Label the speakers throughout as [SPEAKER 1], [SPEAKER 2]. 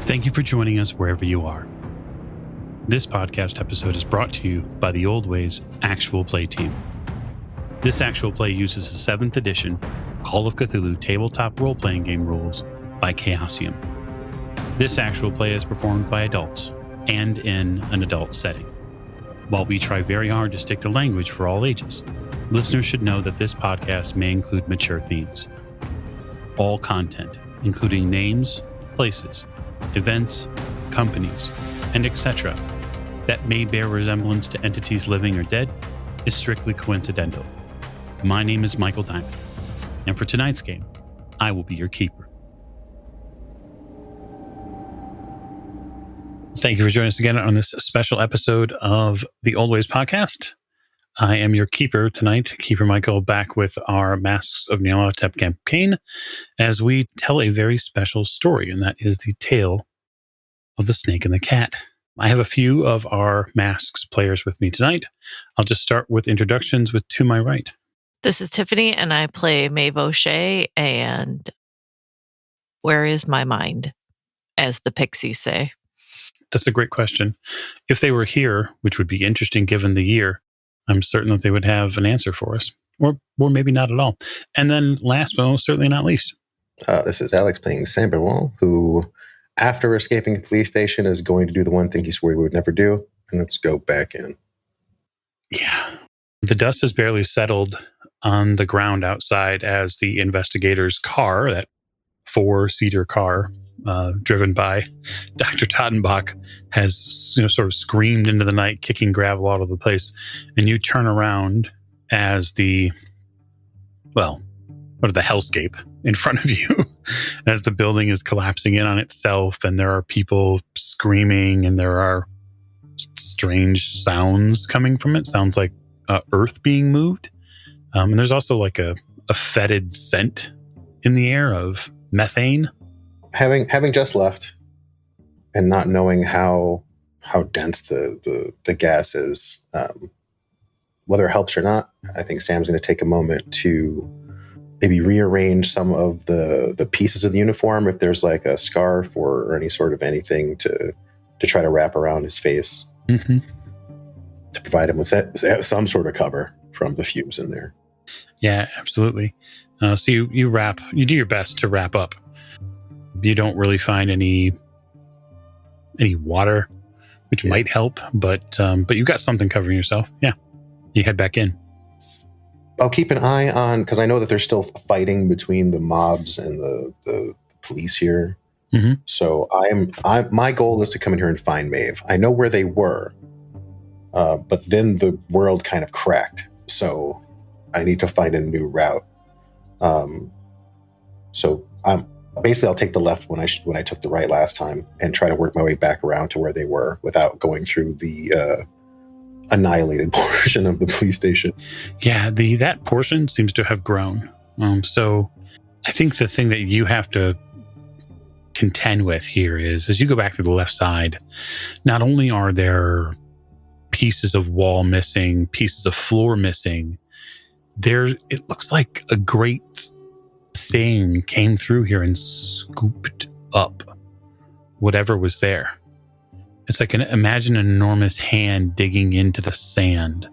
[SPEAKER 1] Thank you for joining us wherever you are. This podcast episode is brought to you by the Old Ways Actual Play team. This actual play uses the 7th edition Call of Cthulhu tabletop role-playing game rules by Chaosium. This actual play is performed by adults and in an adult setting. While we try very hard to stick to language for all ages, listeners should know that this podcast may include mature themes. All content, including names, places, events, companies, and etc., that may bear resemblance to entities living or dead, is strictly coincidental. My name is Michael Diamond, and for tonight's game, I will be your keeper. Thank you for joining us again on this special episode of the Old Ways podcast. I am your keeper tonight, Keeper Michael, back with our Masks of Nyarlathotep campaign as we tell a very special story, and that is the tale of the snake and the cat. I have a few of our Masks players with me tonight. I'll just start with introductions with to my right.
[SPEAKER 2] This is Tiffany, and I play Meave O'Shea, and where is my mind, as the Pixies say?
[SPEAKER 1] That's a great question. If they were here, which would be interesting given the year, I'm certain that they would have an answer for us, or maybe not at all. And then last but most certainly not least.
[SPEAKER 3] This is Alex playing Samberwall, who, after escaping a police station, is going to do the one thing he swore he would never do, and let's go back in.
[SPEAKER 1] Yeah. The dust has barely settled on the ground outside as the investigator's car, that 4-seater car, driven by Dr. Tottenbach, has sort of screamed into the night, kicking gravel out of the place. And you turn around as the hellscape in front of you as the building is collapsing in on itself, and there are people screaming, and there are strange sounds coming from it. Sounds like earth being moved. And there's also like a fetid scent in the air of methane.
[SPEAKER 3] Having just left and not knowing how dense the gas is, whether it helps or not, I think Sam's going to take a moment to maybe rearrange some of the pieces of the uniform, if there's like a scarf or any sort of anything to try to wrap around his face, to provide him with some sort of cover from the fumes in there.
[SPEAKER 1] Yeah, absolutely. So you do your best to wrap up. You don't really find any water, which might help, but you've got something covering yourself. Yeah, you head back in.
[SPEAKER 3] I'll keep an eye on, because I know that there's still fighting between the mobs and the police here.
[SPEAKER 1] Mm-hmm.
[SPEAKER 3] So my goal is to come in here and find Meave. I know where they were, but then the world kind of cracked. So I need to find a new route. So basically I'll take the left when I took the right last time and try to work my way back around to where they were without going through the annihilated portion of the police station.
[SPEAKER 1] Yeah, that portion seems to have grown. So I think the thing that you have to contend with here is, as you go back to the left side, not only are there pieces of wall missing, pieces of floor missing, it looks like a great thing came through here and scooped up whatever was there. It's like imagine an enormous hand digging into the sand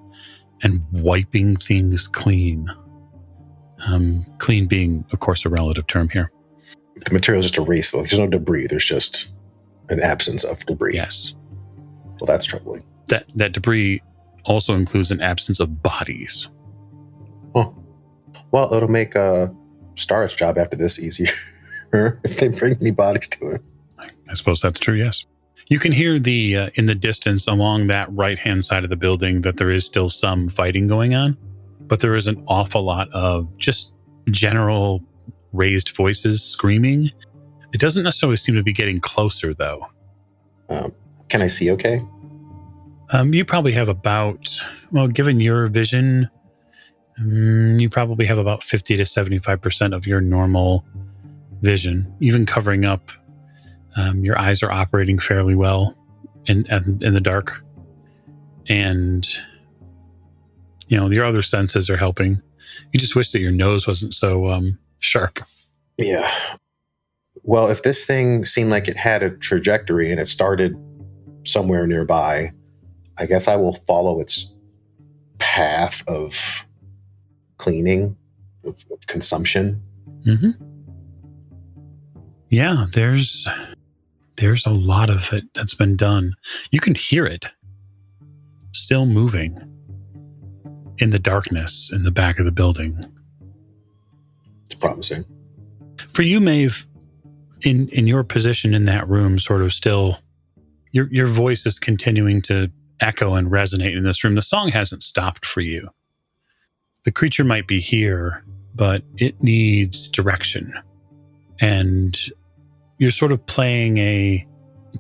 [SPEAKER 1] and wiping things clean. Clean being, of course, a relative term here.
[SPEAKER 3] The material is just erased. Like, there's no debris. There's just an absence of debris.
[SPEAKER 1] Yes.
[SPEAKER 3] Well, that's troubling.
[SPEAKER 1] That debris also includes an absence of bodies.
[SPEAKER 3] Oh. Well, it'll make Star's job after this easier if they bring any bodies to it.
[SPEAKER 1] I suppose that's true, yes. You can hear in the distance along that right-hand side of the building that there is still some fighting going on, but there is an awful lot of just general raised voices screaming. It doesn't necessarily seem to be getting closer, though.
[SPEAKER 3] Can I see okay?
[SPEAKER 1] You probably have given your vision, you probably have about 50 to 75% of your normal vision, even covering up. Your eyes are operating fairly well in the dark, and your other senses are helping. You just wish that your nose wasn't so sharp.
[SPEAKER 3] Yeah. Well, if this thing seemed like it had a trajectory and it started somewhere nearby, I guess I will follow its path of cleaning, of consumption.
[SPEAKER 1] Mm-hmm. Yeah, there's a lot of it that's been done. You can hear it still moving in the darkness in the back of the building.
[SPEAKER 3] It's promising.
[SPEAKER 1] For you, Maeve, in your position in that room, sort of still, your voice is continuing to echo and resonate in this room. The song hasn't stopped for you. The creature might be here, but it needs direction. And you're sort of playing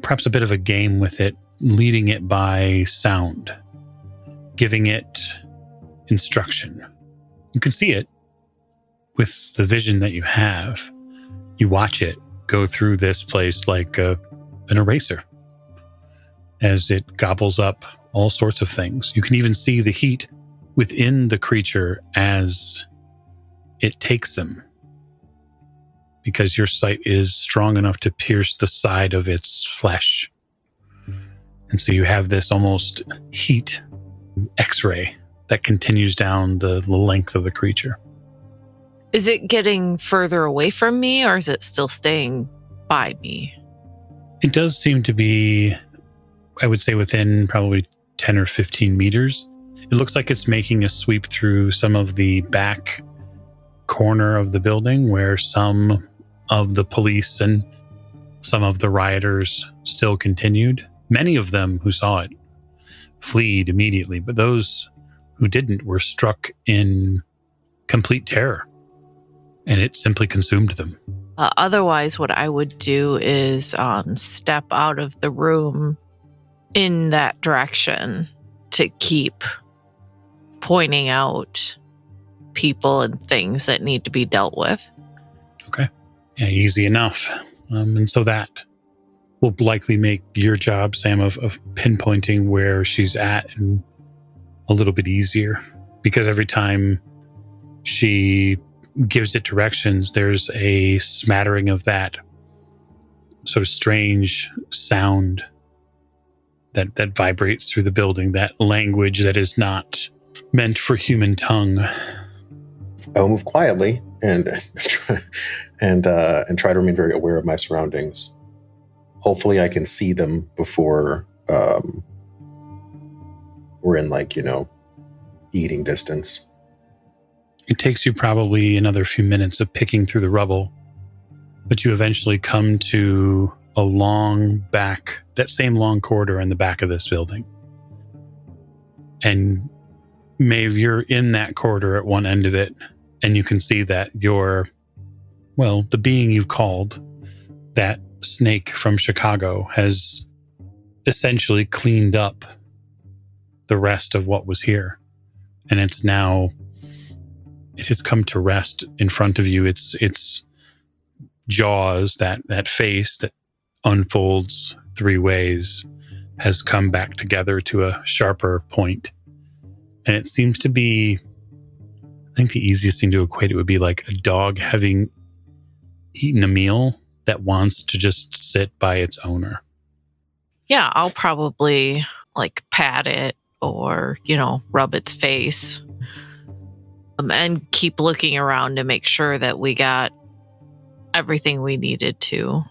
[SPEAKER 1] perhaps a bit of a game with it, leading it by sound, giving it instruction. You can see it with the vision that you have. You watch it go through this place like an eraser as it gobbles up all sorts of things. You can even see the heat within the creature as it takes them, because your sight is strong enough to pierce the side of its flesh. And so you have this almost heat X-ray that continues down the length of the creature.
[SPEAKER 2] Is it getting further away from me, or is it still staying by me?
[SPEAKER 1] It does seem to be, I would say, within probably 10 or 15 meters. It looks like it's making a sweep through some of the back corner of the building where some of the police and some of the rioters still continued. Many of them who saw it fled immediately, but those who didn't were struck in complete terror, and it simply consumed them.
[SPEAKER 2] Otherwise, what I would do is step out of the room in that direction to keep pointing out people and things that need to be dealt with.
[SPEAKER 1] Okay. Yeah, easy enough. And so that will likely make your job, Sam, of pinpointing where she's at and a little bit easier, because every time she gives it directions, there's a smattering of that sort of strange sound that vibrates through the building, that language that is not meant for human tongue.
[SPEAKER 3] I'll move quietly and try to remain very aware of my surroundings. Hopefully I can see them before we're in, eating distance.
[SPEAKER 1] It takes you probably another few minutes of picking through the rubble, but you eventually come to that same long corridor in the back of this building. And Maeve, you're in that corridor at one end of it, and you can see that the being you've called, that snake from Chicago, has essentially cleaned up the rest of what was here. And it has come to rest in front of you. Its jaws, that face that unfolds three ways, has come back together to a sharper point. And it seems to be, I think the easiest thing to equate it would be like a dog having eaten a meal that wants to just sit by its owner.
[SPEAKER 2] Yeah, I'll probably pat it or, rub its face. And keep looking around to make sure that we got everything we needed to.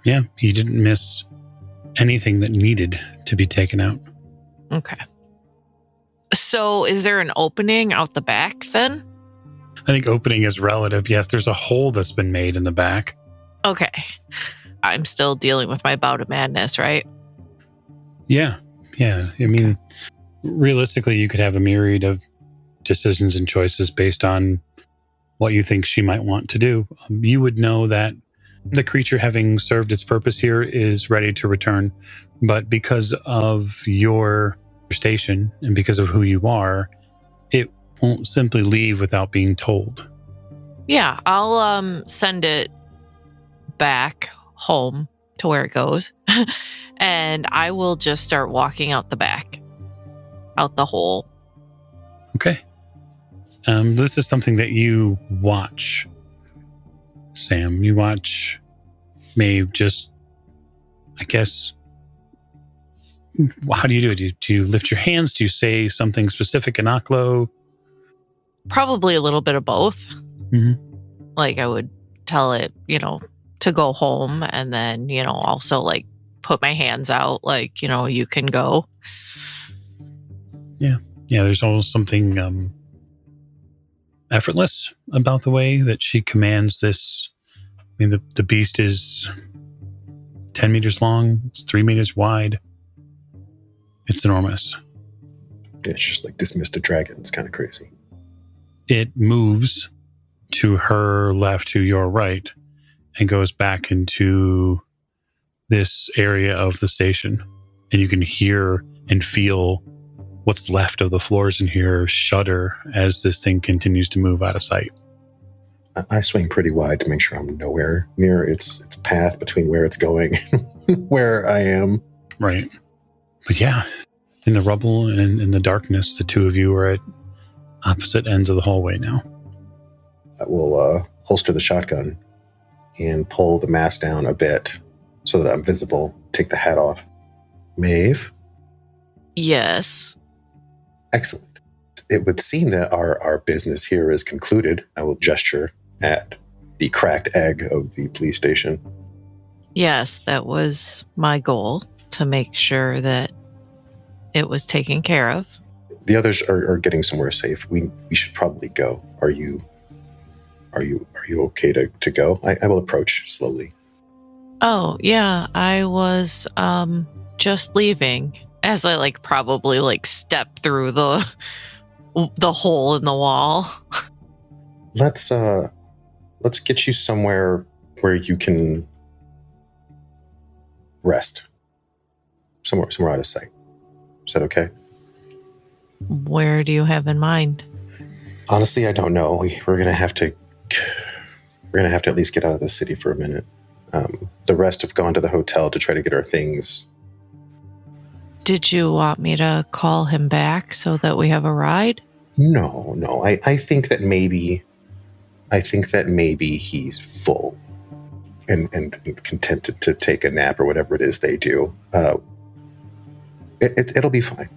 [SPEAKER 1] Yeah, you didn't miss anything that needed to be taken out.
[SPEAKER 2] Okay. So is there an opening out the back then?
[SPEAKER 1] I think opening is relative. Yes, there's a hole that's been made in the back.
[SPEAKER 2] Okay. I'm still dealing with my bout of madness, right?
[SPEAKER 1] Yeah. I mean, realistically, you could have a myriad of decisions and choices based on what you think she might want to do. You would know that the creature, having served its purpose here, is ready to return. But because of your station and because of who you are, it won't simply leave without being told.
[SPEAKER 2] Yeah, I'll send it back home to where it goes. And I will just start walking out the back, out the hole.
[SPEAKER 1] Okay. This is something that you watch, Sam. You watch Maeve, just, I guess, how do you do it? Do you lift your hands? Do you say something specific in Aklo?
[SPEAKER 2] Probably a little bit of both.
[SPEAKER 1] Mm-hmm.
[SPEAKER 2] Like I would tell it, to go home, and then, also like put my hands out, like, you can go.
[SPEAKER 1] Yeah, there's almost something effortless about the way that she commands this. I mean, the beast is 10 meters long. It's 3 meters wide. It's enormous.
[SPEAKER 3] It's just like dismissed a dragon. It's kind of crazy.
[SPEAKER 1] It moves to her left, to your right, and goes back into this area of the station. And you can hear and feel what's left of the floors in here shudder as this thing continues to move out of sight.
[SPEAKER 3] I swing pretty wide to make sure I'm nowhere near its path between where it's going and where I am.
[SPEAKER 1] Right. But yeah, in the rubble and in the darkness, the two of you are at opposite ends of the hallway now.
[SPEAKER 3] I will holster the shotgun and pull the mask down a bit so that I'm visible. Take the hat off. Maeve?
[SPEAKER 2] Yes.
[SPEAKER 3] Excellent. It would seem that our business here is concluded. I will gesture at the cracked egg of the police station.
[SPEAKER 2] Yes, that was my goal, to make sure that it was taken care of.
[SPEAKER 3] The others are getting somewhere safe. We should probably go. Are you okay to go? I will approach slowly.
[SPEAKER 2] Oh, yeah, I was just leaving as I probably step through the hole in the wall.
[SPEAKER 3] Let's get you somewhere where you can rest. Somewhere out of sight. Is that okay?
[SPEAKER 2] Where do you have in mind?
[SPEAKER 3] Honestly, I don't know. We're gonna have to at least get out of the city for a minute. The rest have gone to the hotel to try to get our things.
[SPEAKER 2] Did you want me to call him back so that we have a ride?
[SPEAKER 3] No. I think that maybe he's full and content to take a nap or whatever it is they do. It'll be fine.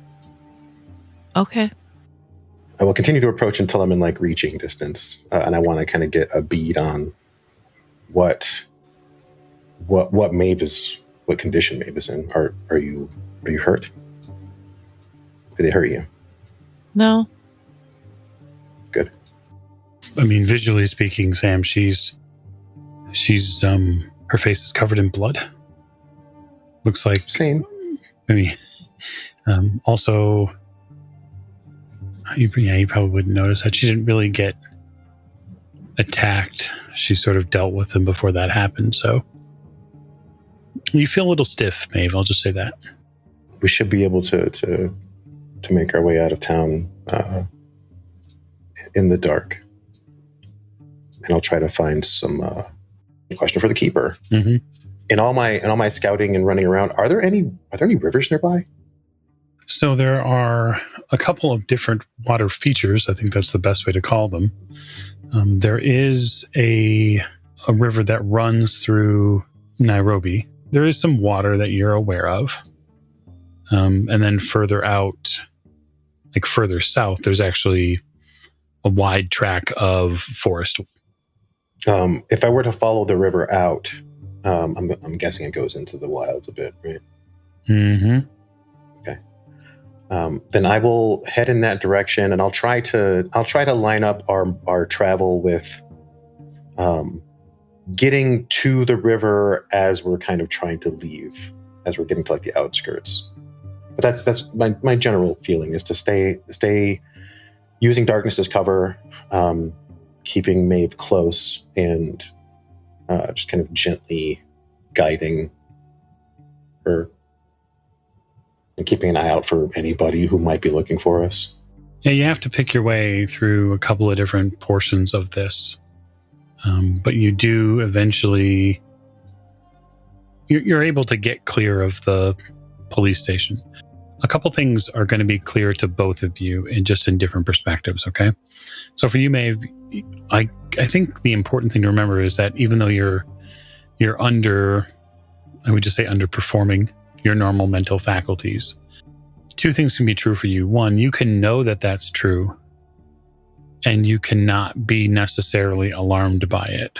[SPEAKER 2] Okay.
[SPEAKER 3] I will continue to approach until I'm in reaching distance, and I want to kind of get a bead on what Maeve is, what condition Maeve is in. Are you hurt? Did they hurt you?
[SPEAKER 2] No.
[SPEAKER 3] Good.
[SPEAKER 1] I mean, visually speaking, Sam, she's her face is covered in blood. Looks like
[SPEAKER 3] same.
[SPEAKER 1] I mean, also, you probably wouldn't notice that she didn't really get attacked. She sort of dealt with them before that happened. So you feel a little stiff, Maeve. I'll just say that.
[SPEAKER 3] We should be able to make our way out of town in the dark, and I'll try to find some question for the keeper.
[SPEAKER 1] Mm-hmm.
[SPEAKER 3] In all my scouting and running around, are there any rivers nearby?
[SPEAKER 1] So there are a couple of different water features. I think that's the best way to call them. There is a river that runs through Nairobi. There is some water that you're aware of. And then further out, further south, there's actually a wide track of forest.
[SPEAKER 3] If I were to follow the river out, I'm guessing it goes into the wilds a bit, right?
[SPEAKER 1] Mm-hmm.
[SPEAKER 3] Okay. Then I will head in that direction, and I'll try to line up our travel with getting to the river as we're kind of trying to leave, as we're getting to the outskirts. But that's my general feeling is to stay using darkness as cover, keeping Maeve close, and just kind of gently guiding her and keeping an eye out for anybody who might be looking for us.
[SPEAKER 1] Yeah, you have to pick your way through a couple of different portions of this. But you do eventually... You're able to get clear of the police station. A couple things are going to be clear to both of you and just in different perspectives, okay? So for you, Maeve, I think the important thing to remember is that even though you're you're I would just say underperforming your normal mental faculties. Two things can be true for you. One, you can know that that's true, and you cannot be necessarily alarmed by it.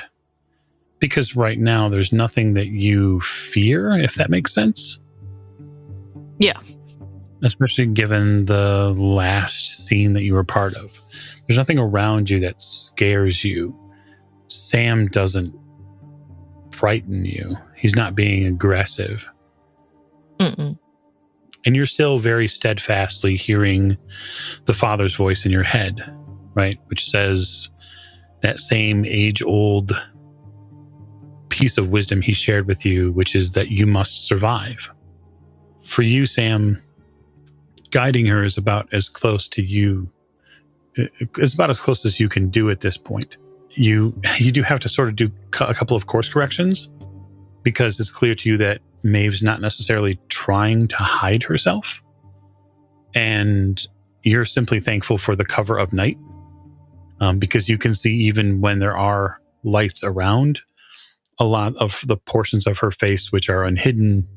[SPEAKER 1] Because right now, there's nothing that you fear, if that makes sense.
[SPEAKER 2] Yeah.
[SPEAKER 1] Especially given the last scene that you were part of. There's nothing around you that scares you. Sam doesn't frighten you. He's not being aggressive.
[SPEAKER 2] Mm-mm.
[SPEAKER 1] And you're still very steadfastly hearing the Father's voice in your head, right? Which says that same age-old piece of wisdom he shared with you, which is that you must survive. For you, Sam, guiding her is about as close to you. It's about as close as you can do at this point. You do have to sort of do a couple of course corrections, because it's clear to you that Maeve's not necessarily trying to hide herself. And you're simply thankful for the cover of night, because you can see, even when there are lights around, a lot of the portions of her face which are unhidden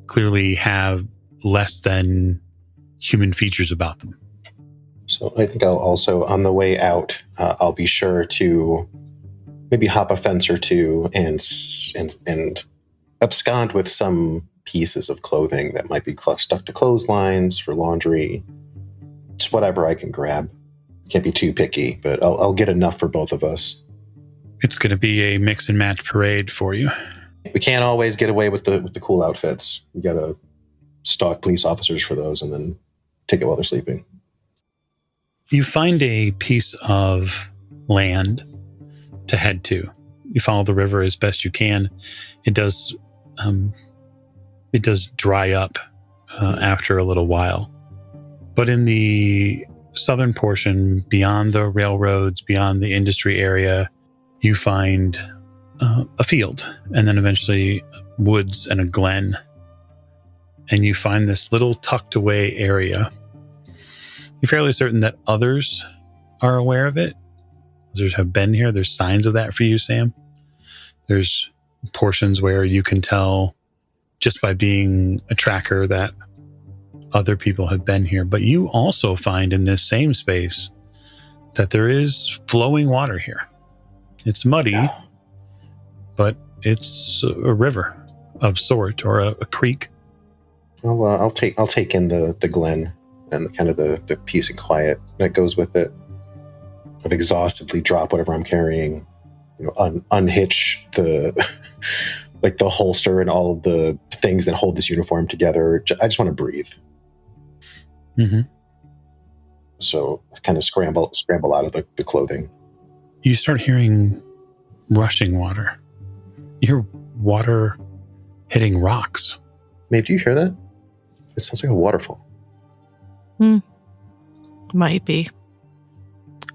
[SPEAKER 1] clearly have less than human features about them.
[SPEAKER 3] So I think I'll also, on the way out, I'll be sure to maybe hop a fence or two and abscond with some pieces of clothing that might be stuck to clotheslines for laundry. It's whatever I can grab. Can't be too picky, but I'll get enough for both of us.
[SPEAKER 1] It's going to be a mix and match parade for you.
[SPEAKER 3] We can't always get away with the cool outfits. We got to stalk police officers for those and then take it while they're sleeping.
[SPEAKER 1] You find a piece of land to head to. You follow the river as best you can. It does dry up after a little while. But in the southern portion, beyond the railroads, beyond the industry area, you find a field, and then eventually woods and a glen. And you find this little tucked away area. You're fairly certain that others are aware of it. Others have been here. There's signs of that for you, Sam. There's portions where you can tell just by being a tracker that other people have been here. But you also find in this same space that there is flowing water here. It's muddy, but it's a river of sort, or a creek.
[SPEAKER 3] Well, I'll take in the glen and kind of the peace and quiet that goes with it. I've exhaustively dropped whatever I'm carrying, unhitch the like the holster and all of the things that hold this uniform together. I just want to breathe.
[SPEAKER 1] Mm-hmm.
[SPEAKER 3] So kind of scramble out of the clothing.
[SPEAKER 1] You start hearing rushing water. You hear water hitting rocks.
[SPEAKER 3] Maeve, do you hear that? It sounds like a waterfall.
[SPEAKER 2] Might be.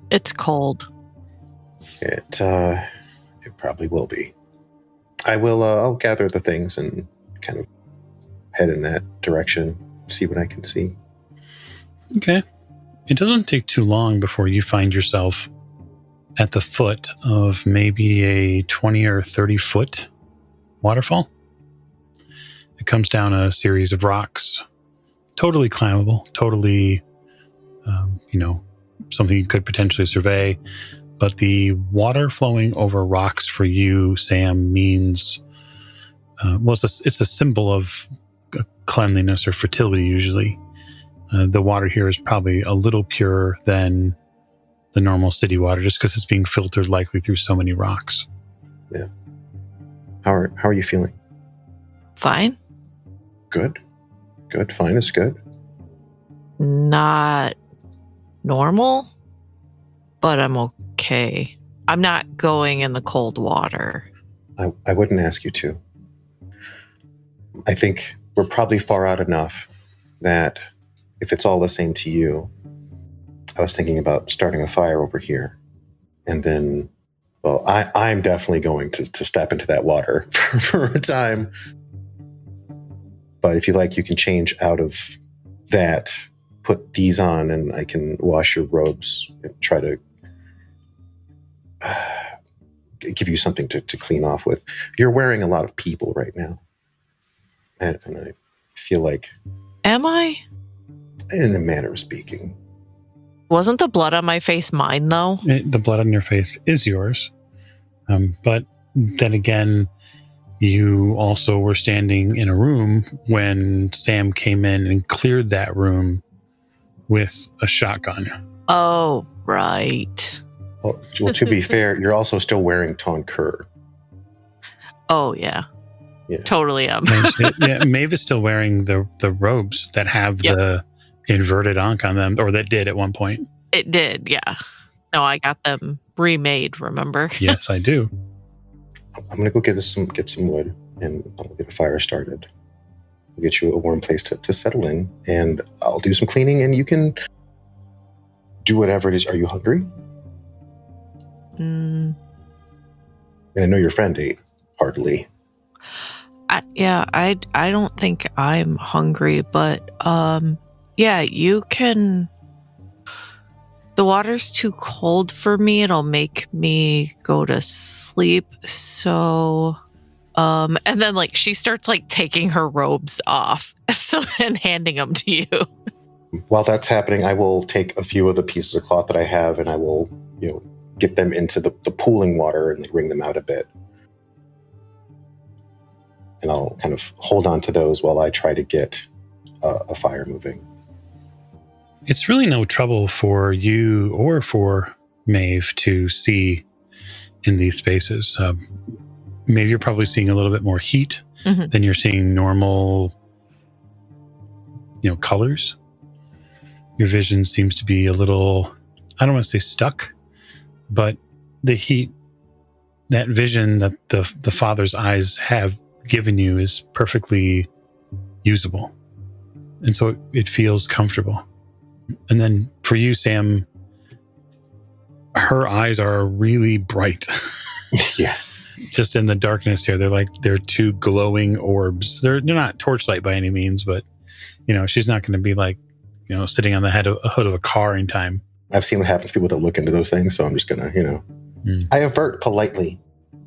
[SPEAKER 2] It's cold.
[SPEAKER 3] It probably will be. I'll gather the things and kind of head in that direction, see what I can see.
[SPEAKER 1] Okay. It doesn't take too long before you find yourself at the foot of maybe a 20 or 30 foot waterfall. It comes down a series of rocks, totally climbable, totally, something you could potentially survey. But the water flowing over rocks for you, Sam, means, it's a symbol of cleanliness or fertility usually. The water here is probably a little purer than the normal city water, just because it's being filtered likely through so many rocks.
[SPEAKER 3] Yeah. How are you feeling?
[SPEAKER 2] Fine.
[SPEAKER 3] Good. Fine is good.
[SPEAKER 2] Not normal, but I'm okay. I'm not going in the cold water.
[SPEAKER 3] I wouldn't ask you to. I think we're probably far out enough that if it's all the same to you, I was thinking about starting a fire over here. And then, well, I'm definitely going to step into that water for a time. But if you like, you can change out of that, put these on, and I can wash your robes and try to give you something to clean off with. You're wearing a lot of people right now. And I feel like...
[SPEAKER 2] Am I?
[SPEAKER 3] In a manner of speaking.
[SPEAKER 2] Wasn't the blood on my face mine, though?
[SPEAKER 1] The blood on your face is yours. But then again, you also were standing in a room when Sam came in and cleared that room with a shotgun.
[SPEAKER 2] Oh, right.
[SPEAKER 3] Well, to be fair, you're also still wearing Tonkur.
[SPEAKER 2] Oh, yeah.
[SPEAKER 3] Yeah.
[SPEAKER 2] Totally am.
[SPEAKER 1] Yeah, Maeve is still wearing the robes that have the inverted ankh on them, or that did at one point.
[SPEAKER 2] It did, yeah. No, I got them remade, remember?
[SPEAKER 1] Yes, I do.
[SPEAKER 3] I'm going to go get some wood, and I'll get a fire started. I'll get you a warm place to settle in, and I'll do some cleaning, and you can do whatever it is. Are you hungry? And I know your friend ate heartily.
[SPEAKER 2] I don't think I'm hungry, but yeah, you can. The water's too cold for me. It'll make me go to sleep. So, and then like she starts like taking her robes off, so then handing them to you.
[SPEAKER 3] While that's happening, I will take a few of the pieces of cloth that I have, and I will, get them into the pooling water and wring them out a bit. And I'll kind of hold on to those while I try to get a fire moving.
[SPEAKER 1] It's really no trouble for you or for Maeve to see in these spaces. Maybe you're probably seeing a little bit more heat than you're seeing normal, colors. Your vision seems to be a little, I don't want to say stuck, but the heat, that vision that the father's eyes have given you is perfectly usable. And so it feels comfortable. And then for you, Sam, her eyes are really bright.
[SPEAKER 3] Yeah.
[SPEAKER 1] Just in the darkness here, they're two glowing orbs. They're not torchlight by any means, but she's not going to be like, sitting on the hood of a car in time.
[SPEAKER 3] I've seen what happens to people that look into those things, so I'm just going to, I avert politely.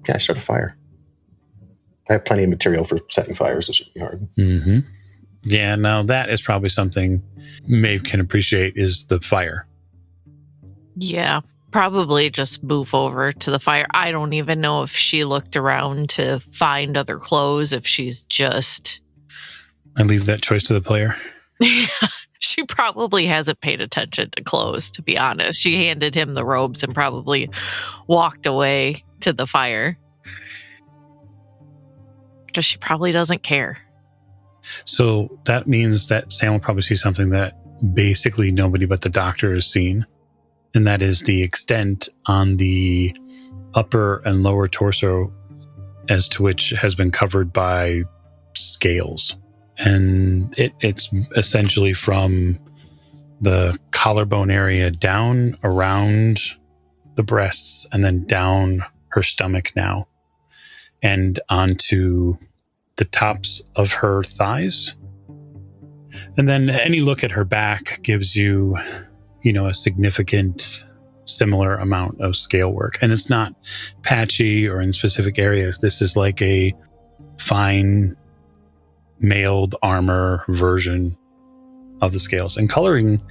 [SPEAKER 3] Yeah, I start a fire. I have plenty of material for setting fires. This should be hard.
[SPEAKER 1] Mm-hmm. Yeah, now that is probably something Maeve can appreciate is the fire.
[SPEAKER 2] Yeah, probably just move over to the fire. I don't even know if she looked around to find other clothes, if she's just...
[SPEAKER 1] I leave that choice to the player.
[SPEAKER 2] She probably hasn't paid attention to clothes, to be honest. She handed him the robes and probably walked away to the fire. Because she probably doesn't care.
[SPEAKER 1] So that means that Sam will probably see something that basically nobody but the doctor has seen. And that is the extent on the upper and lower torso as to which has been covered by scales. And it's essentially from the collarbone area down around the breasts and then down her stomach now and onto the tops of her thighs. And then any look at her back gives you, a significant similar amount of scale work. And it's not patchy or in specific areas. This is like a fine mailed armor version of the scales. And coloring,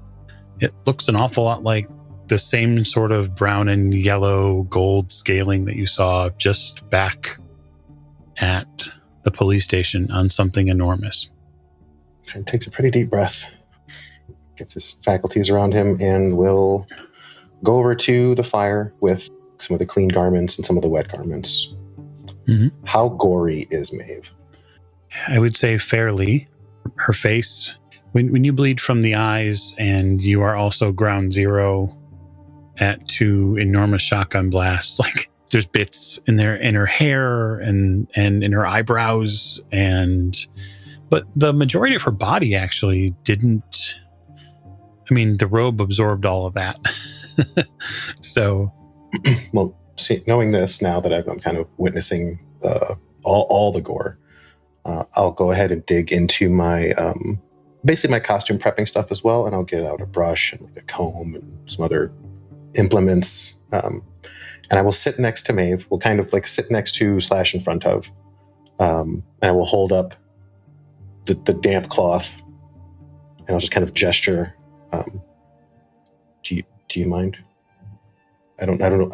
[SPEAKER 1] it looks an awful lot like the same sort of brown and yellow gold scaling that you saw just back at the police station on something enormous.
[SPEAKER 3] He takes a pretty deep breath, gets his faculties around him, and will go over to the fire with some of the clean garments and some of the wet garments. Mm-hmm. How gory is Maeve?
[SPEAKER 1] I would say fairly. Her face, when you bleed from the eyes and you are also ground zero at two enormous shotgun blasts, like there's bits in her hair and in her eyebrows, but the majority of her body actually didn't. I mean, the robe absorbed all of that. So,
[SPEAKER 3] well, see, knowing this now that I'm kind of witnessing all the gore, I'll go ahead and dig into my basically my costume prepping stuff as well, and I'll get out a brush and like a comb and some other implements. And I will sit next to Maeve. We'll kind of like sit next to / in front of. And I will hold up the damp cloth, and I'll just kind of gesture. Do you mind? I don't know.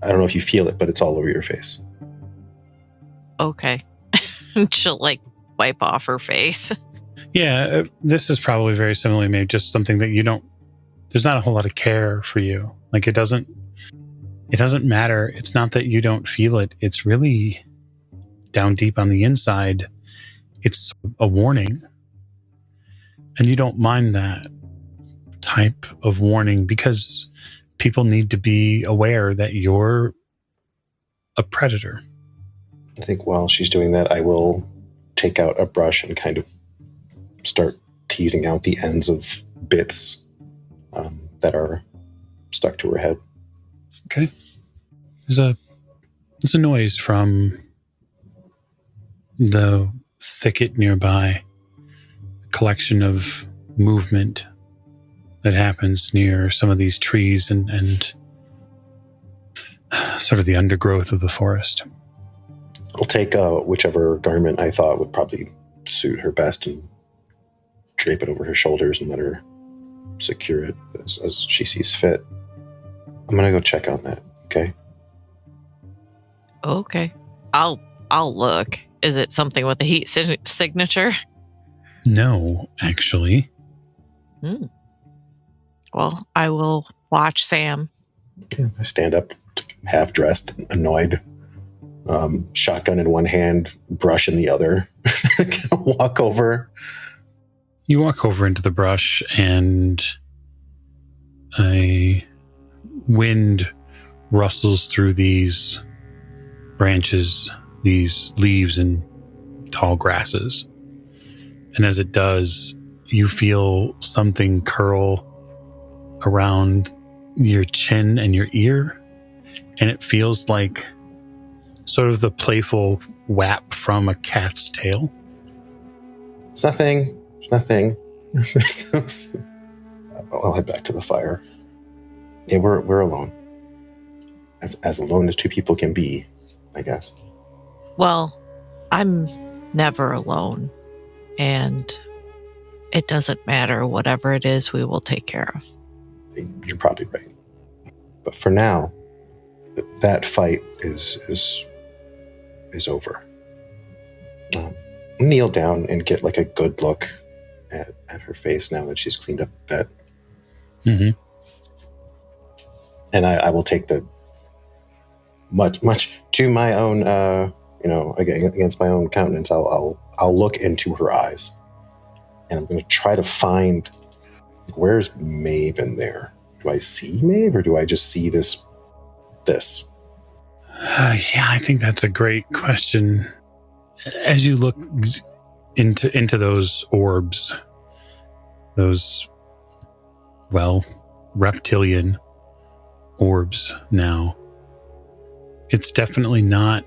[SPEAKER 3] I don't know if you feel it, but it's all over your face.
[SPEAKER 2] Okay. She'll like wipe off her face.
[SPEAKER 1] Yeah, this is probably very similarly made, just something that you don't, there's not a whole lot of care for you. Like it doesn't matter. It's not that you don't feel it. It's really down deep on the inside. It's a warning. And you don't mind that type of warning because people need to be aware that you're a predator.
[SPEAKER 3] I think while she's doing that, I will take out a brush and kind of start teasing out the ends of bits that are stuck to her head.
[SPEAKER 1] Okay. There's a noise from the thicket nearby, a collection of movement that happens near some of these trees and sort of the undergrowth of the forest.
[SPEAKER 3] I'll take whichever garment I thought would probably suit her best and drape it over her shoulders and let her secure it as she sees fit. I'm gonna go check on that, okay?
[SPEAKER 2] Okay. I'll look. Is it something with a heat signature?
[SPEAKER 1] No, actually.
[SPEAKER 2] Well, I will watch Sam.
[SPEAKER 3] I stand up, half dressed, annoyed, shotgun in one hand, brush in the other. Walk over.
[SPEAKER 1] You walk over into the brush and a wind rustles through these branches, these leaves and tall grasses. And as it does, you feel something curl around your chin and your ear. And it feels like sort of the playful whap from a cat's tail.
[SPEAKER 3] It's nothing. It's nothing. I'll head back to the fire. Yeah, we're alone. As alone as two people can be, I guess.
[SPEAKER 2] Well, I'm never alone. And it doesn't matter. Whatever it is, we will take care of.
[SPEAKER 3] You're probably right. But for now, that fight is over. Kneel down and get like a good look at her face now that she's cleaned up a bit.
[SPEAKER 1] Mm-hmm.
[SPEAKER 3] And I will take the much to my own, against my own countenance. I'll look into her eyes, and I'm going to try to find where's Maeve in there. Do I see Maeve, or do I just see this?
[SPEAKER 1] Yeah, I think that's a great question. As you look into those orbs, those, well, reptilian orbs now, it's definitely not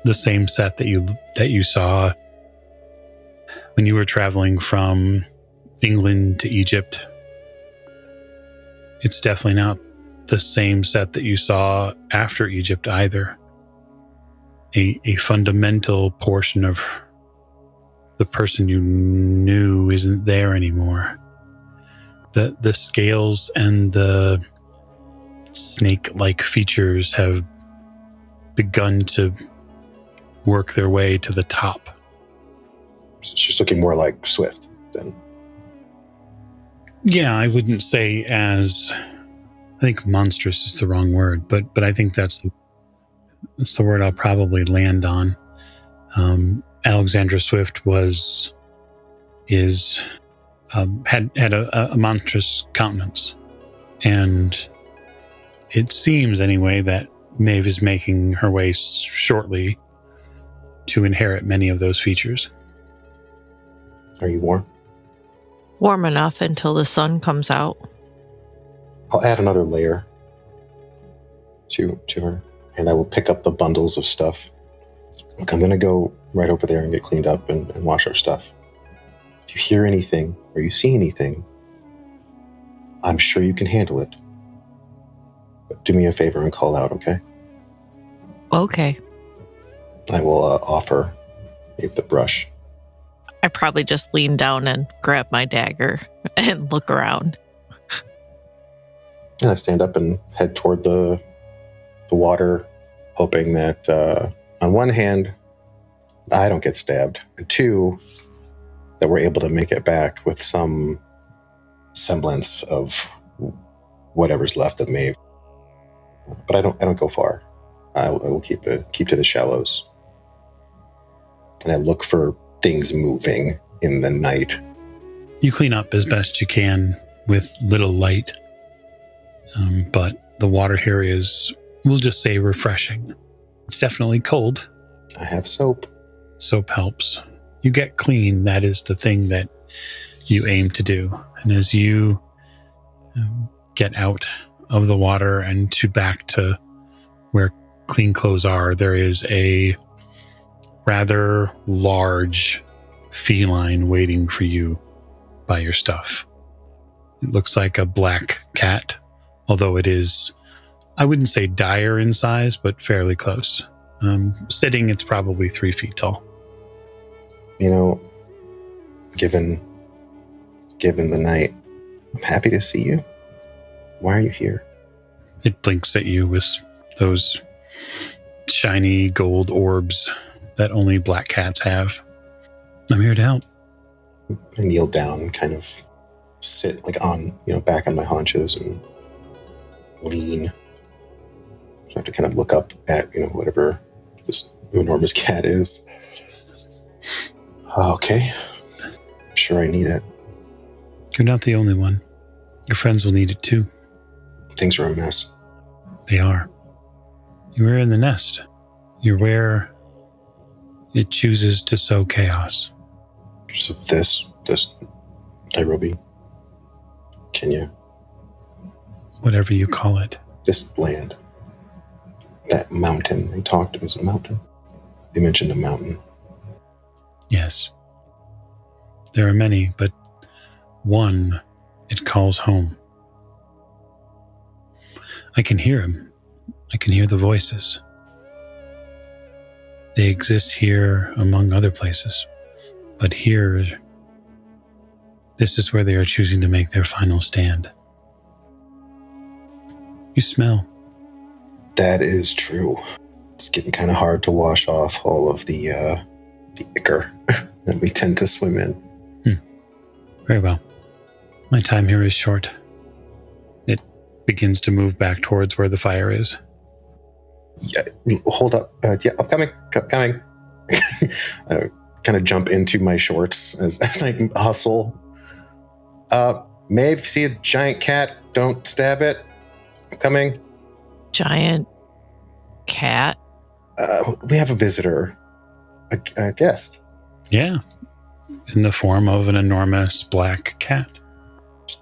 [SPEAKER 1] the same set that you saw when you were traveling from England to Egypt. It's definitely not the same set that you saw after Egypt either. A fundamental portion of the person you knew isn't there anymore. The scales and the snake-like features have begun to work their way to the top.
[SPEAKER 3] She's looking more like Swift then.
[SPEAKER 1] Yeah, I wouldn't say as, I think monstrous is the wrong word, but I think that's the word I'll probably land on. Alexandra Swift had a monstrous countenance, and it seems anyway that Maeve is making her way shortly to inherit many of those features.
[SPEAKER 3] Are you warm?
[SPEAKER 2] Warm enough until the sun comes out.
[SPEAKER 3] I'll add another layer to her, and I will pick up the bundles of stuff. Look, I'm going to go right over there and get cleaned up and wash our stuff. If you hear anything or you see anything, I'm sure you can handle it. But do me a favor and call out, okay?
[SPEAKER 2] Okay.
[SPEAKER 3] I will offer Maeve the brush.
[SPEAKER 2] I probably just lean down and grab my dagger and look around.
[SPEAKER 3] And I stand up and head toward the water, hoping that on one hand, I don't get stabbed, and two, that we're able to make it back with some semblance of whatever's left of Maeve. But I don't go far. I will keep to the shallows, and I look for things moving in the night.
[SPEAKER 1] You clean up as best you can with little light, but the water here is, we'll just say, refreshing. It's definitely cold.
[SPEAKER 3] I have soap.
[SPEAKER 1] Soap helps. You get clean. That is the thing that you aim to do. And as you get out of the water and back to where clean clothes are, there is a rather large feline waiting for you by your stuff. It looks like a black cat, although it is, I wouldn't say dire in size, but fairly close. Sitting, it's probably 3 feet tall.
[SPEAKER 3] You know, given the night, I'm happy to see you. Why are you here?
[SPEAKER 1] It blinks at you with those shiny gold orbs that only black cats have. I'm here to help.
[SPEAKER 3] I kneel down and kind of sit on, back on my haunches and lean. So I have to kind of look up at, whatever this enormous cat is. Okay. I'm sure I need it.
[SPEAKER 1] You're not the only one. Your friends will need it too.
[SPEAKER 3] Things are a mess.
[SPEAKER 1] They are. You're in the nest. You're where it chooses to sow chaos.
[SPEAKER 3] So this Nairobi, Kenya,
[SPEAKER 1] whatever you call it.
[SPEAKER 3] This land, that mountain they talked, it was a mountain. They mentioned a mountain.
[SPEAKER 1] Yes. There are many, but one it calls home. I can hear him. I can hear the voices. They exist here among other places, but here, this is where they are choosing to make their final stand. You smell.
[SPEAKER 3] That is true. It's getting kind of hard to wash off all of the ichor that we tend to swim in.
[SPEAKER 1] Very well. My time here is short. It begins to move back towards where the fire is.
[SPEAKER 3] Yeah, hold up. Yeah, I'm coming. Kind of jump into my shorts as I hustle. Maeve, see a giant cat? Don't stab it. I'm coming.
[SPEAKER 2] Giant cat?
[SPEAKER 3] We have a visitor. A guest.
[SPEAKER 1] Yeah. In the form of an enormous black cat.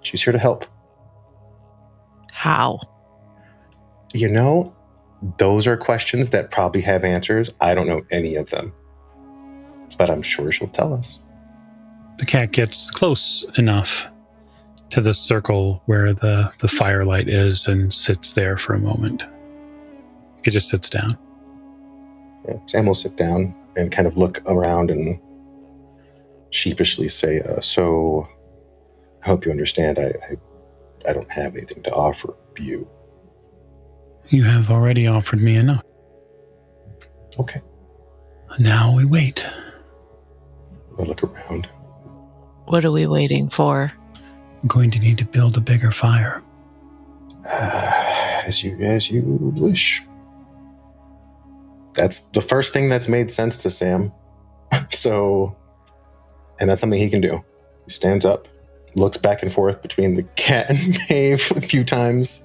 [SPEAKER 3] She's here to help.
[SPEAKER 2] How?
[SPEAKER 3] Those are questions that probably have answers. I don't know any of them. But I'm sure she'll tell us.
[SPEAKER 1] The cat gets close enough to the circle where the firelight is and sits there for a moment. It just sits down.
[SPEAKER 3] Yeah, Sam will sit down and kind of look around and sheepishly say, so I hope you understand I don't have anything to offer you.
[SPEAKER 1] You have already offered me enough.
[SPEAKER 3] Okay.
[SPEAKER 1] Now we wait.
[SPEAKER 3] I look around.
[SPEAKER 2] What are we waiting for?
[SPEAKER 1] I'm going to need to build a bigger fire.
[SPEAKER 3] As you wish. That's the first thing that's made sense to Sam. And that's something he can do. He stands up, looks back and forth between the cat and Maeve a few times.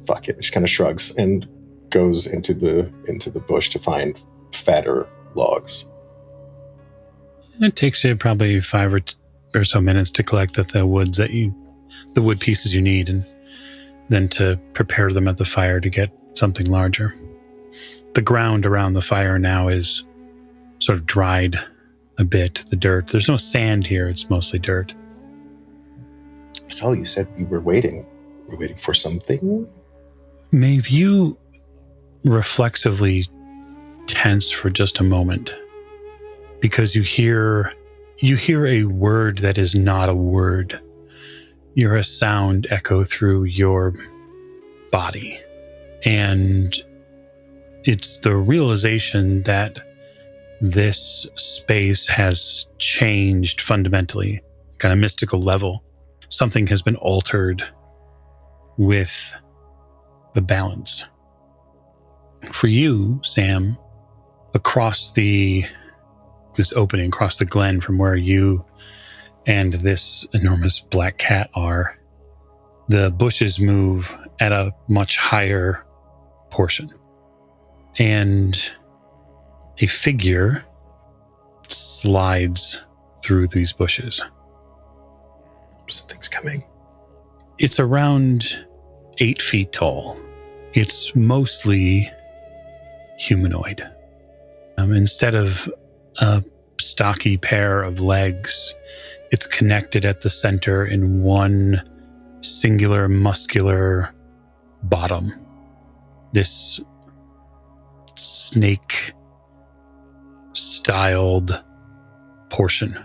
[SPEAKER 3] Fuck it. Just kind of shrugs and goes into the bush to find fatter logs.
[SPEAKER 1] It takes you probably 5 or so minutes to collect the wood pieces you need, and then to prepare them at the fire to get something larger. The ground around the fire now is sort of dried a bit, the dirt. There's no sand here, it's mostly dirt.
[SPEAKER 3] So you said you were waiting. We're waiting for something?
[SPEAKER 1] Maeve, you reflexively tense for just a moment because you hear a word that is not a word. You hear a sound echo through your body, and it's the realization that this space has changed fundamentally, kind of mystical level. Something has been altered with the balance. For you, Sam, across this opening, across the glen from where you and this enormous black cat are, the bushes move at a much higher portion. And a figure slides through these bushes.
[SPEAKER 3] Something's coming.
[SPEAKER 1] It's around 8 feet tall. It's mostly humanoid. Instead of a stocky pair of legs, it's connected at the center in one singular muscular bottom. This snake-styled portion.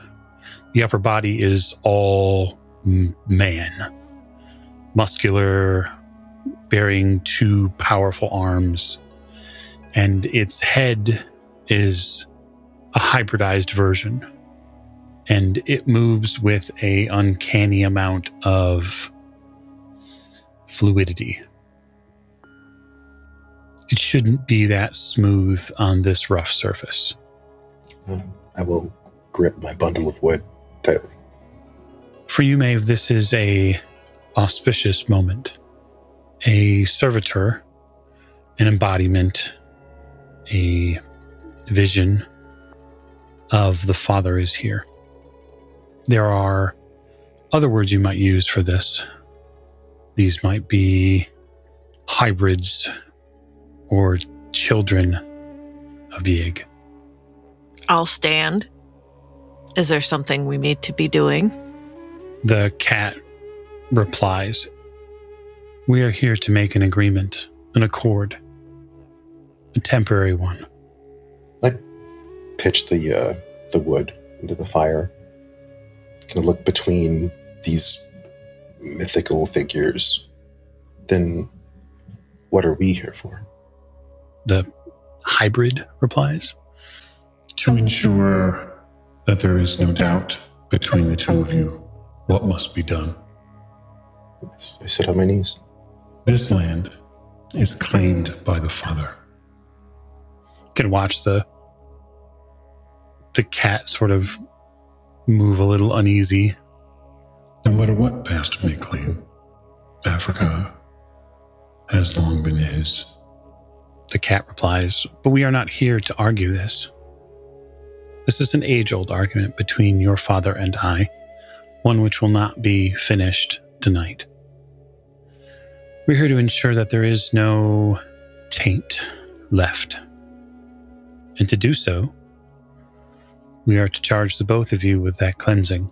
[SPEAKER 1] The upper body is all man, muscular, bearing 2 powerful arms, and its head is a hybridized version, and it moves with an uncanny amount of fluidity. It shouldn't be that smooth on this rough surface.
[SPEAKER 3] I will grip my bundle of wood tightly.
[SPEAKER 1] For you, Meave, this is a auspicious moment. A servitor, an embodiment, a vision of the Father is here. There are other words you might use for this. These might be hybrids or children of Yig.
[SPEAKER 2] I'll stand. Is there something we need to be doing?
[SPEAKER 1] The cat replies, "We are here to make an agreement, an accord, a temporary one."
[SPEAKER 3] I pitch the wood into the fire. Kind of look between these mythical figures. Then what are we here for?
[SPEAKER 1] The hybrid replies,
[SPEAKER 4] "To ensure that there is no doubt between the two of you what must be done.
[SPEAKER 3] I sit on my knees.
[SPEAKER 4] This land is claimed by the Father."
[SPEAKER 1] You can watch the cat sort of move a little uneasy.
[SPEAKER 4] No matter what past may claim, Africa has long been his.
[SPEAKER 1] The cat replies, "But we are not here to argue this. This is an age-old argument between your father and I, one which will not be finished tonight. We're here to ensure that there is no taint left. And to do so, we are to charge the both of you with that cleansing.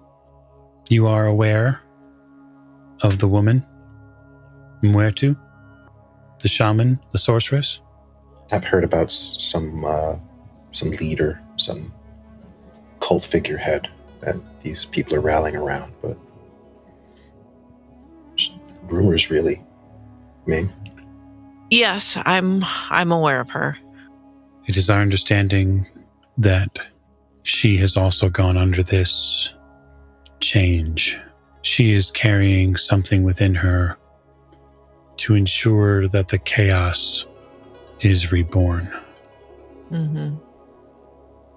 [SPEAKER 1] You are aware of the woman, Muertu, the shaman, the sorceress?"
[SPEAKER 3] I've heard about some leader, some cult figurehead that these people are rallying around, but just rumors, really. Me?
[SPEAKER 2] Yes, I'm aware of her.
[SPEAKER 1] It is our understanding that she has also gone under this change. She is carrying something within her to ensure that the chaos is reborn.
[SPEAKER 2] Mm-hmm.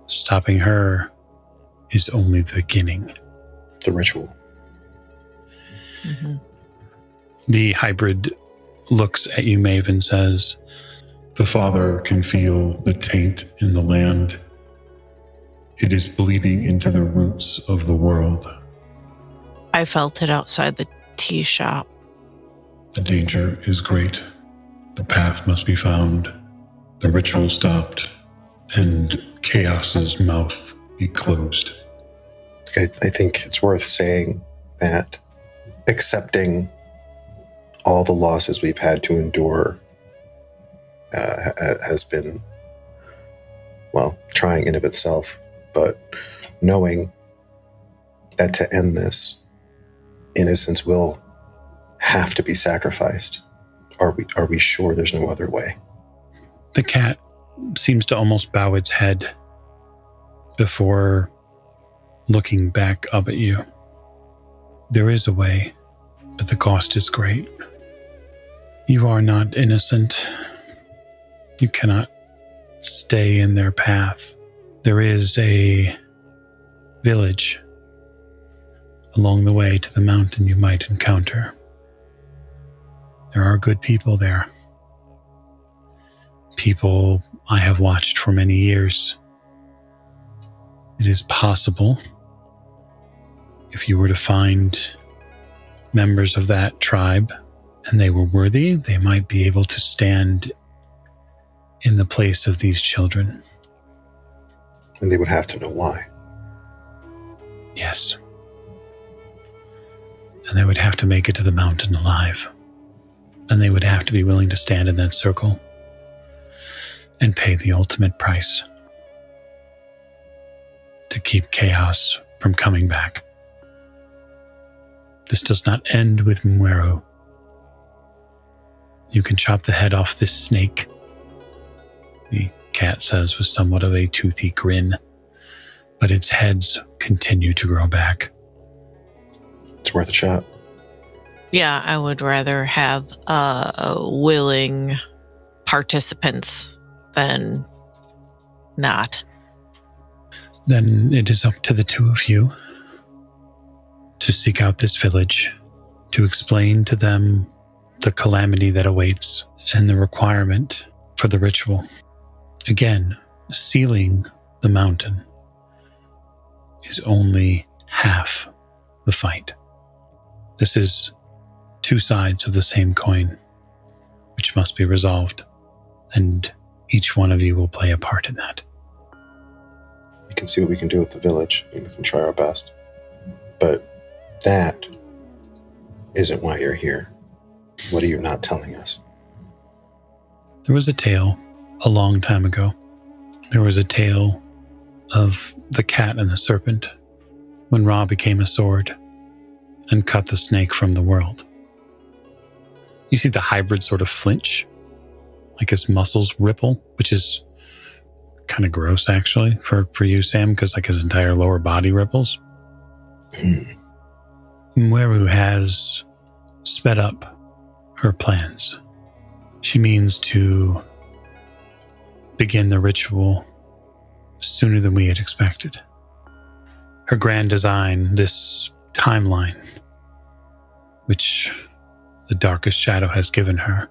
[SPEAKER 1] Stopping her is only the beginning.
[SPEAKER 3] The ritual.
[SPEAKER 2] Mm-hmm.
[SPEAKER 1] The hybrid looks at you, Meave, and says,
[SPEAKER 4] The Father can feel the taint in the land. It is bleeding into the roots of the world.
[SPEAKER 2] I felt it outside the tea shop.
[SPEAKER 4] The danger is great. The path must be found, the ritual stopped, and chaos's mouth be closed.
[SPEAKER 3] I think it's worth saying that accepting all the losses we've had to endure has been, well, trying in of itself, but knowing that to end this, innocence will have to be sacrificed. Are we sure there's no other way?
[SPEAKER 1] The cat seems to almost bow its head before looking back up at you. There is a way, but the cost is great. You are not innocent. You cannot stay in their path. There is a village along the way to the mountain you might encounter. There are good people there. People I have watched for many years. It is possible, if you were to find members of that tribe and they were worthy, they might be able to stand in the place of these children.
[SPEAKER 3] And they would have to know why.
[SPEAKER 1] Yes. And they would have to make it to the mountain alive. And they would have to be willing to stand in that circle and pay the ultimate price to keep chaos from coming back. This does not end with Mwero. You can chop the head off this snake, the cat says with somewhat of a toothy grin, but its heads continue to grow back.
[SPEAKER 3] It's worth a shot.
[SPEAKER 2] Yeah, I would rather have willing participants than not.
[SPEAKER 1] Then it is up to the two of you to seek out this village, to explain to them the calamity that awaits and the requirement for the ritual. Again, sealing the mountain is only half the fight. This is two sides of the same coin, which must be resolved, and each one of you will play a part in that.
[SPEAKER 3] We can see what we can do with the village, and we can try our best. But that isn't why you're here. What are you not telling us?
[SPEAKER 1] There was a tale a long time ago. There was a tale of the cat and the serpent when Ra became a sword and cut the snake from the world. You see the hybrid sort of flinch, like his muscles ripple, which is kind of gross actually for you, Sam, because like his entire lower body ripples. Mwero has sped up her plans. She means to begin the ritual sooner than we had expected. Her grand design, this timeline, which the darkest shadow has given her,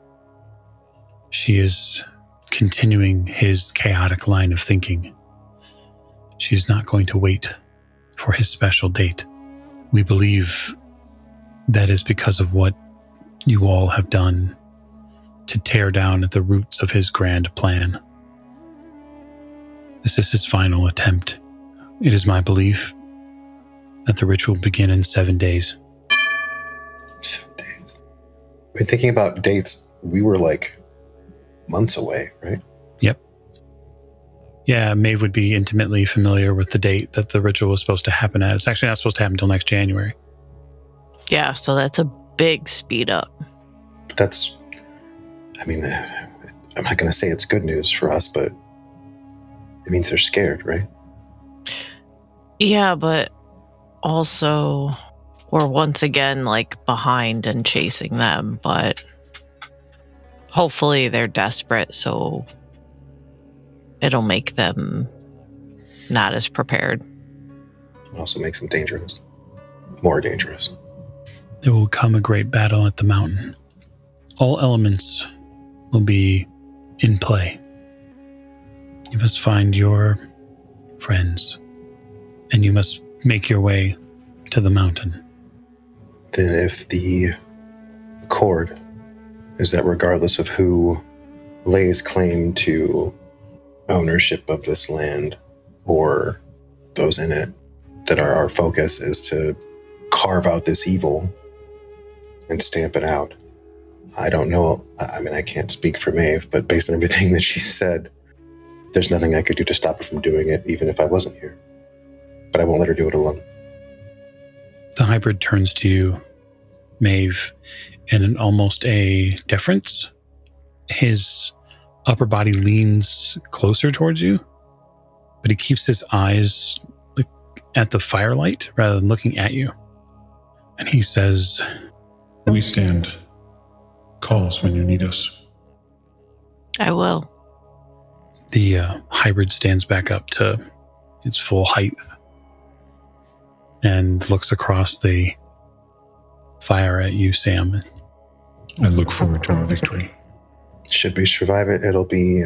[SPEAKER 1] she is continuing his chaotic line of thinking. She's not going to wait for his special date. We believe that is because of what you all have done to tear down at the roots of his grand plan. This is his final attempt. It is my belief that the ritual will begin in 7 days.
[SPEAKER 3] 7 days. When thinking about dates, we were like months away, right?
[SPEAKER 1] Yep. Yeah, Meave would be intimately familiar with the date that the ritual was supposed to happen at. It's actually not supposed to happen until next January.
[SPEAKER 2] Yeah, so that's a big speed up.
[SPEAKER 3] That's, I mean, I'm not going to say it's good news for us, but it means they're scared, right?
[SPEAKER 2] Yeah, but also we're once again like behind and chasing them, but hopefully they're desperate, so it'll make them not as prepared.
[SPEAKER 3] It also makes them dangerous. More dangerous.
[SPEAKER 1] There will come a great battle at the mountain. All elements will be in play. You must find your friends, and you must make your way to the mountain.
[SPEAKER 3] Then if the accord is that regardless of who lays claim to ownership of this land or those in it, that our focus is to carve out this evil and stamp it out, I don't know. I mean, I can't speak for Maeve, but based on everything that she said, there's nothing I could do to stop her from doing it, even if I wasn't here. But I won't let her do it alone.
[SPEAKER 1] The hybrid turns to you, Maeve, in almost a deference. His upper body leans closer towards you, but he keeps his eyes at the firelight rather than looking at you. And he says,
[SPEAKER 4] We stand. Call us when you need us.
[SPEAKER 2] I will.
[SPEAKER 1] The hybrid stands back up to its full height and looks across the fire at you, Sam.
[SPEAKER 4] I look forward to our victory.
[SPEAKER 3] Should we survive it, it'll be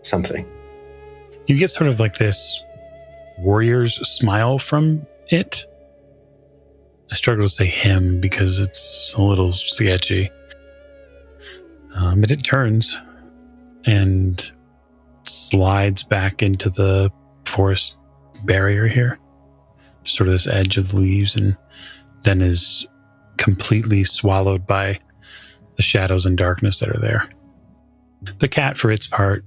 [SPEAKER 3] something.
[SPEAKER 1] You get sort of like this warrior's smile from it. I struggle to say him because it's a little sketchy. But it turns and slides back into the forest barrier here, sort of this edge of the leaves, and then is completely swallowed by the shadows and darkness that are there. The cat, for its part,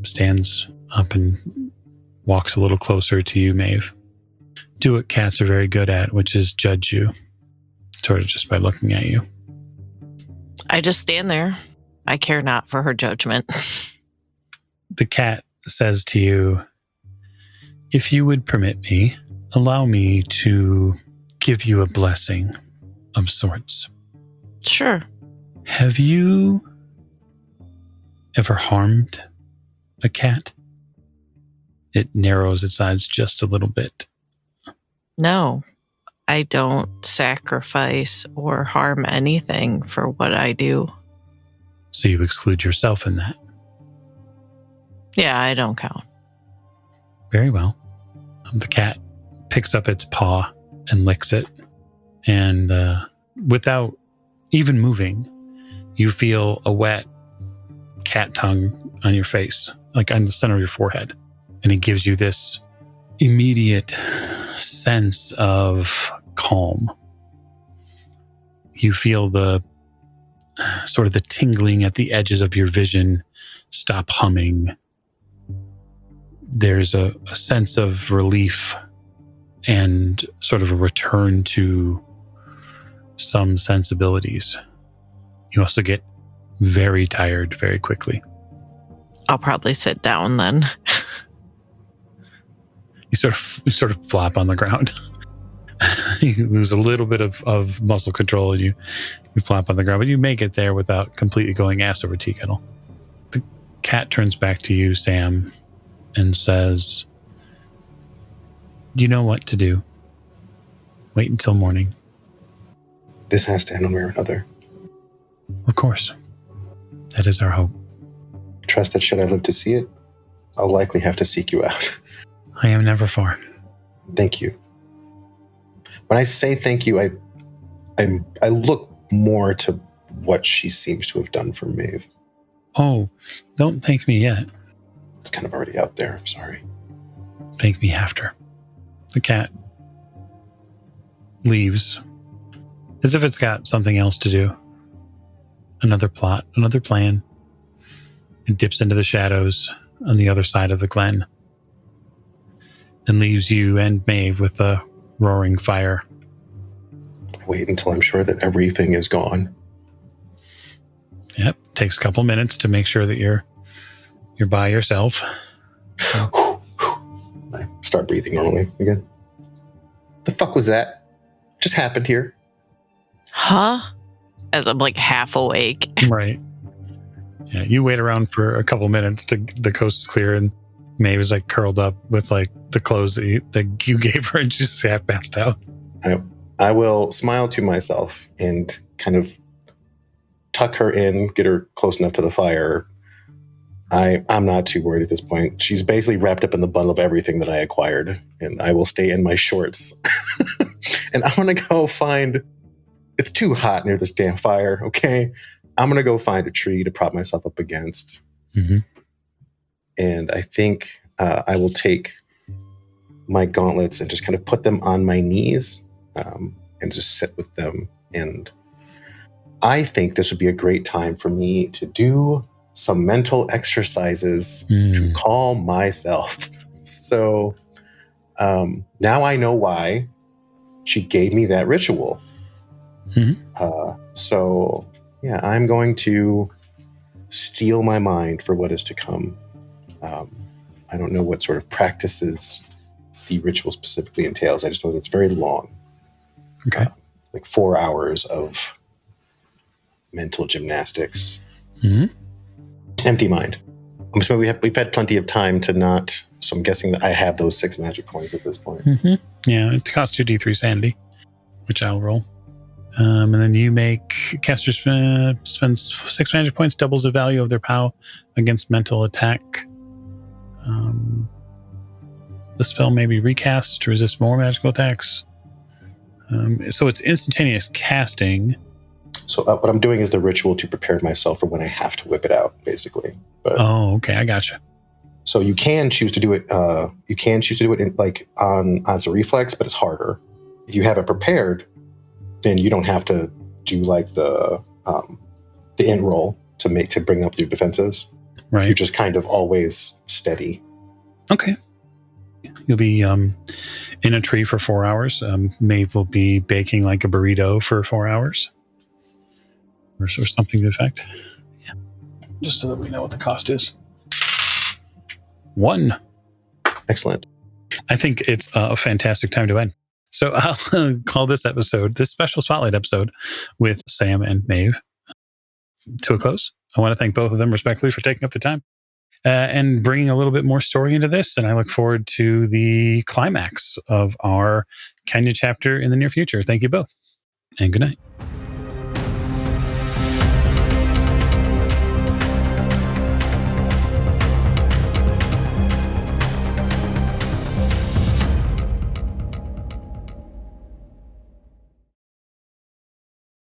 [SPEAKER 1] stands up and walks a little closer to you, Maeve. Do what cats are very good at, which is judge you, sort of just by looking at you.
[SPEAKER 2] I just stand there. I care not for her judgment.
[SPEAKER 1] The cat says to you, if you would permit me, allow me to give you a blessing of sorts.
[SPEAKER 2] Sure.
[SPEAKER 1] Have you ever harmed a cat? It narrows its eyes just a little bit.
[SPEAKER 2] No, I don't sacrifice or harm anything for what I do.
[SPEAKER 1] So you exclude yourself in that.
[SPEAKER 2] Yeah, I don't count.
[SPEAKER 1] Very well. The cat picks up its paw and licks it. And without even moving, you feel a wet cat tongue on your face, like on the center of your forehead. And it gives you this immediate sense of calm. You feel the sort of the tingling at the edges of your vision stop humming. There's a sense of relief and sort of a return to some sensibilities. You also get very tired very quickly.
[SPEAKER 2] I'll probably sit down then.
[SPEAKER 1] You sort of flop on the ground. You lose a little bit of muscle control and you flop on the ground, but you make it there without completely going ass over tea kettle. The cat turns back to you, Sam, and says, you know what to do. Wait until morning.
[SPEAKER 3] This has to end one way or another.
[SPEAKER 1] Of course. That is our hope.
[SPEAKER 3] Trust that should I live to see it, I'll likely have to seek you out.
[SPEAKER 1] I am never far.
[SPEAKER 3] Thank you. When I say thank you, I look more to what she seems to have done for Maeve.
[SPEAKER 1] Oh, don't thank me yet.
[SPEAKER 3] It's kind of already out there. I'm sorry.
[SPEAKER 1] Thank me after. The cat leaves as if it's got something else to do. Another plot, another plan. It dips into the shadows on the other side of the glen and leaves you and Maeve with a roaring fire.
[SPEAKER 3] I wait until I'm sure that everything is gone.
[SPEAKER 1] Yep. Takes a couple minutes to make sure that you're by yourself.
[SPEAKER 3] I start breathing normally again. The fuck was that? Just happened here.
[SPEAKER 2] Huh? As I'm like half awake.
[SPEAKER 1] Right. Yeah, you wait around for a couple minutes to the coast is clear, and Maeve is like curled up with like the clothes that you gave her, and she's just half passed out.
[SPEAKER 3] I will smile to myself and kind of tuck her in, get her close enough to the fire. I'm not too worried at this point. She's basically wrapped up in the bundle of everything that I acquired, and I will stay in my shorts. And I'm going to go find... It's too hot near this damn fire, okay? I'm going to go find a tree to prop myself up against.
[SPEAKER 1] Mm-hmm.
[SPEAKER 3] And I think I will take my gauntlets and just kind of put them on my knees and just sit with them and I think this would be a great time for me to do some mental exercises to calm myself. So now I know why she gave me that ritual. So yeah, I'm going to steel my mind for what is to come. I don't know what sort of practices the ritual specifically entails. I just know that it's very long.
[SPEAKER 1] Okay.
[SPEAKER 3] Like 4 hours of mental gymnastics. Empty mind. So we've had plenty of time to not. So I'm guessing that I have those 6 magic points at this point.
[SPEAKER 1] Yeah, it costs 2d3 sanity, which I'll roll. And then you make caster spends 6 magic points, doubles the value of their POW against mental attack. The spell may be recast to resist more magical attacks. So it's instantaneous casting.
[SPEAKER 3] So what I'm doing is the ritual to prepare myself for when I have to whip it out, basically. But,
[SPEAKER 1] okay, I gotcha.
[SPEAKER 3] So you can choose to do it. You can choose to do it in, like as a reflex, but it's harder. If you have it prepared, then you don't have to do like the int roll to bring up your defenses.
[SPEAKER 1] Right.
[SPEAKER 3] You're just kind of always steady.
[SPEAKER 1] Okay. You'll be in a tree for 4 hours. Maeve will be baking like a burrito for 4 hours. Or something to the effect. Yeah. Just so that we know what the cost is. 1.
[SPEAKER 3] Excellent.
[SPEAKER 1] I think it's a fantastic time to end. So I'll call this special spotlight episode with Sam and Maeve to a close. I want to thank both of them respectfully for taking up the time and bringing a little bit more story into this. And I look forward to the climax of our Kenya chapter in the near future. Thank you both. And good night.